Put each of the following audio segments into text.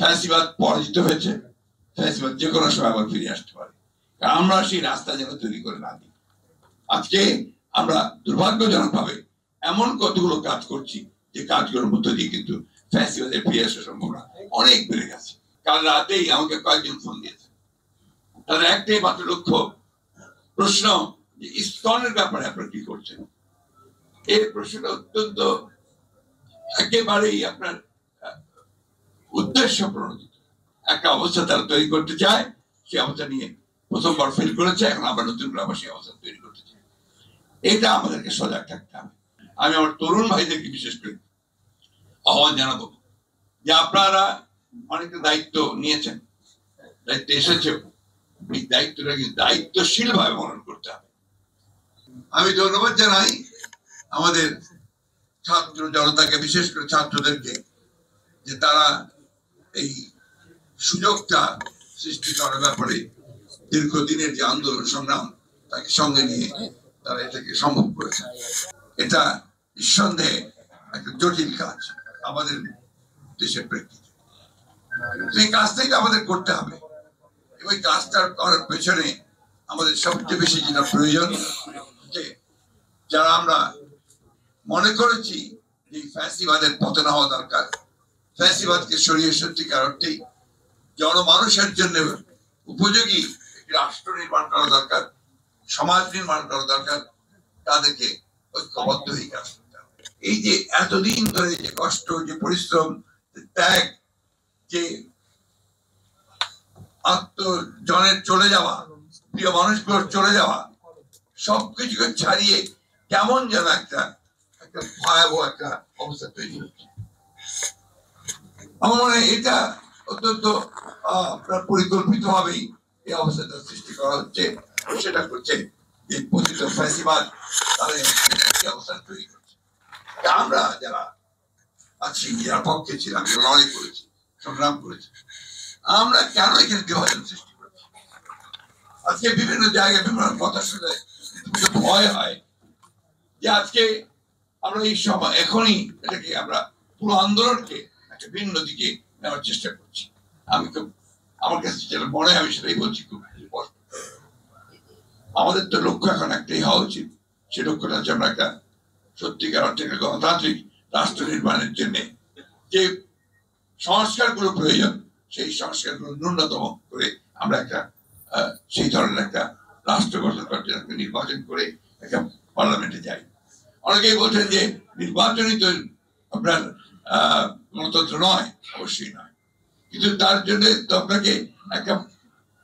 ফ্যাসিবাদ পরাজিত হয়েছে, ফ্যাসিবাদ যে কোনো সময় আবার ফিরে আসতে পারে। আমরা সেই রাস্তা যেন তৈরি করে না দিই। আজকে আমরা দুর্ভাগ্যজনক ভাবে এমন কতগুলো কাজ করছি যে কাজগুলোর মধ্য দিয়ে কিন্তু ফ্যাসিবাদের ফিরে আসার সম্ভাবনা অনেক বেড়ে গেছে। কাল রাতেই আমাকে কয়েকজন ফোন দিয়েছে, তাদের একটাই মাত্র লক্ষ্য প্রশ্ন যে ইসকনের ব্যাপারে আপনারা কি করছেন। এই প্রশ্নটা অত্যন্ত একেবারেই আপনার উদ্দেশ্য প্রণোদিত একটা অবস্থা তারা তৈরি করতে চায়। সেই অবস্থা নিয়ে প্রথমবার ফেল করেছে, এখন আবার নতুন করে আবার সেই অবস্থা তৈরি করতে চায়। এটা আমাদেরকে সজাগ থাকতে হবে। আমি আমার তরুণ ভাইদেরকে বিশেষ করে আহ্বান জানাবো যে আপনারা অনেকটা দায়িত্ব নিয়েছেন, দায়িত্ব এসেছে, এই দায়িত্বটা কিন্তু দায়িত্বশীল ভাবে পালন করতে হবে। আমি ধন্যবাদ জানাই আমাদের ছাত্র জনতাকে, বিশেষ করে ছাত্রদেরকে, যে তারা এই সুযোগটা সৃষ্টি করার ব্যাপারে দীর্ঘদিনের যে আন্দোলন সংগ্রাম তাকে সঙ্গে নিয়ে তারা এটাকে সম্ভব করেছে। এটা নিঃসন্দেহে একটা জটিল কাজ আমাদের দেশের প্রেক্ষিতে। সেই কাজটাই আমাদের করতে হবে। এবং কাজটা করার পেছনে আমাদের সবচেয়ে বেশি যেটা প্রয়োজন, যে যারা আমরা মনে করেছি যে ফ্যাসিবাদের পতন হওয়া দরকার, ফ্যাসিবাদকে সরিয়ে সত্যিকার অর্থেই জনমানুষের জন্য উপযোগী একটি রাষ্ট্র নির্মাণ করা দরকার, সমাজ নির্মাণ করা দরকার, তাদেরকে ঐক্যবদ্ধ হয়ে কাজ করতে হবে। এই যে এতদিন ধরে যে কষ্ট, যে পরিশ্রম, ত্যাগ, যে আত্মজনের চলে যাওয়া, প্রিয় মানুষগুলোর চলে যাওয়া, সবকিছুকে ছাড়িয়ে কেমন যেন একটা ভয়াবহ একটা অবস্থা তৈরি হচ্ছে। আমার মনে হয় এটা অত্যন্ত পরিকল্পিত ভাবেই এই অবস্থাটা সৃষ্টি করা হচ্ছে। সেটা করছে যে পতিত ফ্যাসিবাদ তাদের অবস্থা তৈরি করছে। আমরা যারা আছি, যারা পক্ষে ছিলাম, লড়াই করেছি, সংগ্রাম করেছি, আমরা কেন এখানে বিভাজন সৃষ্টি করছি? আজকে বিভিন্ন জায়গায় বিভিন্ন কথা শুনে ভয় হয় যে আজকে আমরা এই সময় এখনই এটাকে আমরা পুরো আন্দোলনকে একটা ভিন্ন দিকে নেওয়ার চেষ্টা করছি। আমি খুব, আমার কাছে যেটা মনে হয় আমি সেটাই বলছি, খুব স্পষ্ট। আমাদের তো লক্ষ্য এখন একটাই হওয়া উচিত, সে লক্ষ্যটা হচ্ছে আমরা একটা সত্যিকার অর্থে গণতান্ত্রিক রাষ্ট্র নির্মাণের জন্য যে সংস্কারগুলো প্রয়োজন, সেই সংস্কারগুলো ন্যূনতম করে আমরা একটা সেই ধরনের একটা রাষ্ট্র গঠন করার জন্য নির্বাচন করে একটা পার্লামেন্টে যাই। অনেকেই বলছেন যে নির্বাচনই তো আপনার গণতন্ত্র নয়, অবশ্যই নয়, কিন্তু তার জন্য তো আপনাকে একটা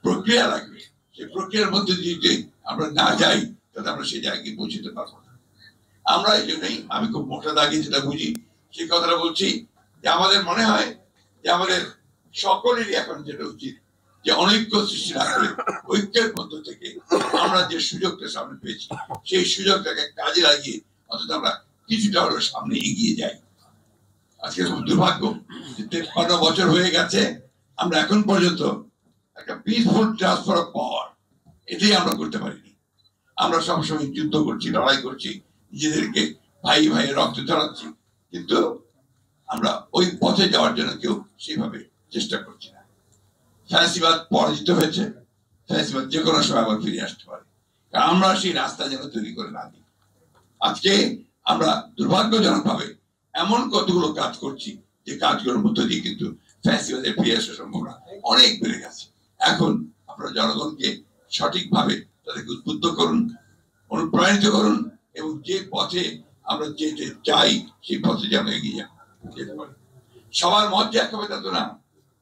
প্রক্রিয়া লাগবে। সেই প্রক্রিয়ার মধ্যে দিয়ে আমরা না যাই তাহলে আমরা সেই জায়গায় পৌঁছতে পারবো না। আমরা এই জন্যই আমি খুব মোটা দাগে যেটা বুঝি সেই কথাটা বলছি, যে আমাদের মনে হয় যে আমাদের সকলেরই এখন যেটা উচিত যে অনৈক্য সৃষ্টি না করে ঐক্যের মধ্য থেকে আমরা যে সুযোগটা সামনে পেয়েছি সেই সুযোগটাকে কাজে লাগিয়ে অন্তত আমরা কিছুটা হলেও সামনে এগিয়ে যাই। আজকে খুব দুর্ভাগ্য যে 53 বছর হয়ে গেছে, আমরা এখন পর্যন্ত একটা পিসফুল ট্রান্সফার অফ পাওয়ার এটাই আমরা করতে পারিনি। আমরা সবসময় যুদ্ধ করছি, লড়াই করছি, নিজেদেরকে ভাই ভাই রক্ত ঝরাচ্ছি, কিন্তু আমরা ওই পথে যাওয়ার জন্য কেউ সেভাবে চেষ্টা করছি না। ফ্যাসিবাদ পরাজিত হয়েছে, ফ্যাসিবাদ যে কোনো সময় আবার ফিরে আসতে পারে। আমরা সেই রাস্তা যেন তৈরি করে না দিই। আজকে আমরা দুর্ভাগ্যজনক ভাবে এমন কতগুলো কাজ করছি যে কাজগুলোর মধ্য দিয়ে কিন্তু ফ্যাসিবাদের ফিরে আসার সম্ভাবনা অনেক বেড়ে গেছে। এখন আপনারা জনগণকে সঠিকভাবে তাদেরকে উদ্বুদ্ধ করুন, অনুপ্রাণিত করুন, এবং যে পথে আমরা যেতে চাই সেই পথে যেন এগিয়ে যেতে পারি। সবার মত যে এক হবে তা তো না,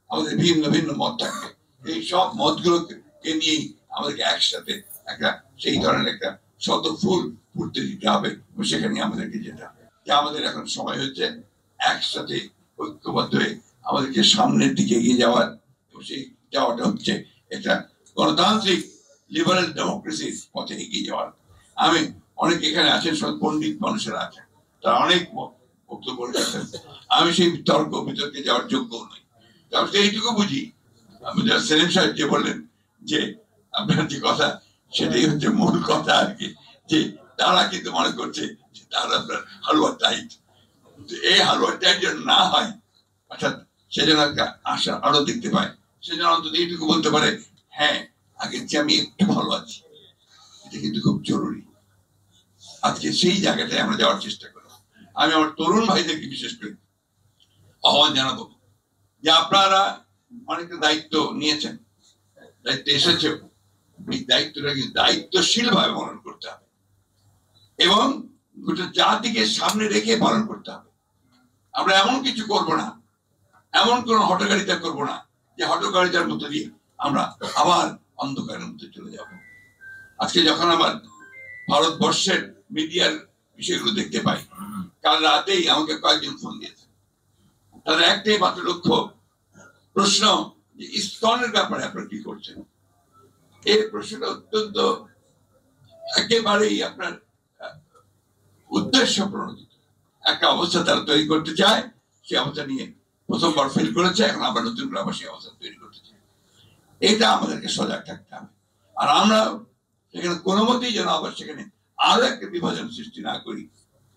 আমাদের ভিন্ন ভিন্ন মত থাকবে। এই সব মতগুলোকে নিয়েই আমাদেরকে একসাথে একটা সেই ধরনের একটা শত ফুল ফুটতে দিতে হবে, সেখানে আমাদেরকে যেতে হবে। যে আমাদের এখন সময় হচ্ছে একসাথে ঐক্যবদ্ধ হয়ে আমাদেরকে সামনের দিকে এগিয়ে যাওয়ার। সেই যাওয়াটা হচ্ছে একটা গণতান্ত্রিক লিবারেল ডেমোক্রেসির পথে এগিয়ে যাওয়ার। আমি অনেক এখানে আছেন, সব পণ্ডিত মানুষেরা আছেন, তারা অনেক বক্তব্য রেখেছেন। আমি সেই তর্ক বিতর্কে যাওয়ার যোগ্য নই। এইটুকু বুঝি, আমি সেলিম সাহেব যে বললেন যে আপনার যে কথা সেটাই হচ্ছে মূল কথা আর কি, যে তারা কিন্তু মনে করছে যে তারা আপনার হালুয়া টাইট। এই হালুয়া টাইট যেন না হয়, অর্থাৎ সেজন্য একটা আশা আরো দেখতে পায়, সেজন্য অন্তত এইটুকু বলতে পারে, হ্যাঁ আগের চেয়ে আমি একটু ভালো আছি। এটা কিন্তু খুব জরুরি। আজকে সেই জায়গাটায় আমরা যাওয়ার চেষ্টা করব। আমি আমার তরুণ ভাইদেরকে বিশেষ করে আহ্বান জানাবো যে আপনারা অনেকটা দায়িত্ব নিয়েছেন, দায়িত্ব এসেছে, এই দায়িত্বটাকে দায়িত্বশীল ভাবে পালন করতে হবে এবং গোটা জাতিকে সামনে রেখে পালন করতে হবে। আমরা এমন কিছু করব না, এমন কোন হঠকারিতা করব না যে হঠকারিতার মধ্যে দিয়ে আমরা আবার অন্ধকারের মধ্যে চলে যাব। আজকে যখন আমার ভারতবর্ষের মিডিয়ার বিষয়গুলো দেখতে পাই, কাল রাতেই আমাকে কয়েকজন ফোন দিয়েছে, তাদের একটাই মাত্র লক্ষ্য, প্রশ্ন যে ইসকনের ব্যাপারে আপনারা কি করছেন। এই প্রশ্নটা অত্যন্ত একেবারেই আপনার উদ্দেশ্য প্রণোদিত একটা অবস্থা তারা তৈরি করতে চায়। সেই অবস্থা নিয়ে প্রথমবার ফেল করেছে, এখন আবার নতুন করে আবার সেই অবস্থা তৈরি করতে চায়। এটা আমাদেরকে সজাগ থাকতে হবে। আর আমরা সেখানে কোনো মতেই যেন আবার সেখানে আরো একটা বিভাজন সৃষ্টি না করি।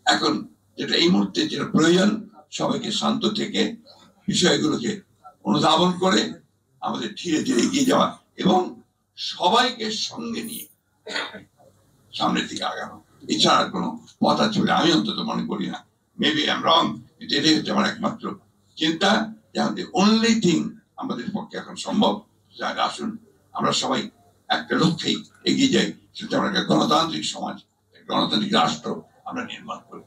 এখন যেটা এই মুহূর্তে যেটা প্রয়োজন, সবাইকে শান্ত থেকে বিষয়গুলোকে অনুধাবন করে আমাদের ধীরে ধীরে এগিয়ে যাওয়া এবং সবাইকে সঙ্গে নিয়ে সামনের দিকে আগানো। এছাড়া কোনো পথ আছে বলে আমি অন্তত মনে করি না। মেবি আই এম রং, কিন্তু এটাই হচ্ছে আমার একমাত্র চিন্তা যে আমাদের অনলি থিং আমাদের পক্ষে এখন সম্ভব। আসুন আমরা সবাই একটা লক্ষ্যেই এগিয়ে যাই, সেটা আমরা একটা গণতান্ত্রিক সমাজ, গণতান্ত্রিক রাষ্ট্র আমরা নির্মাণ করি।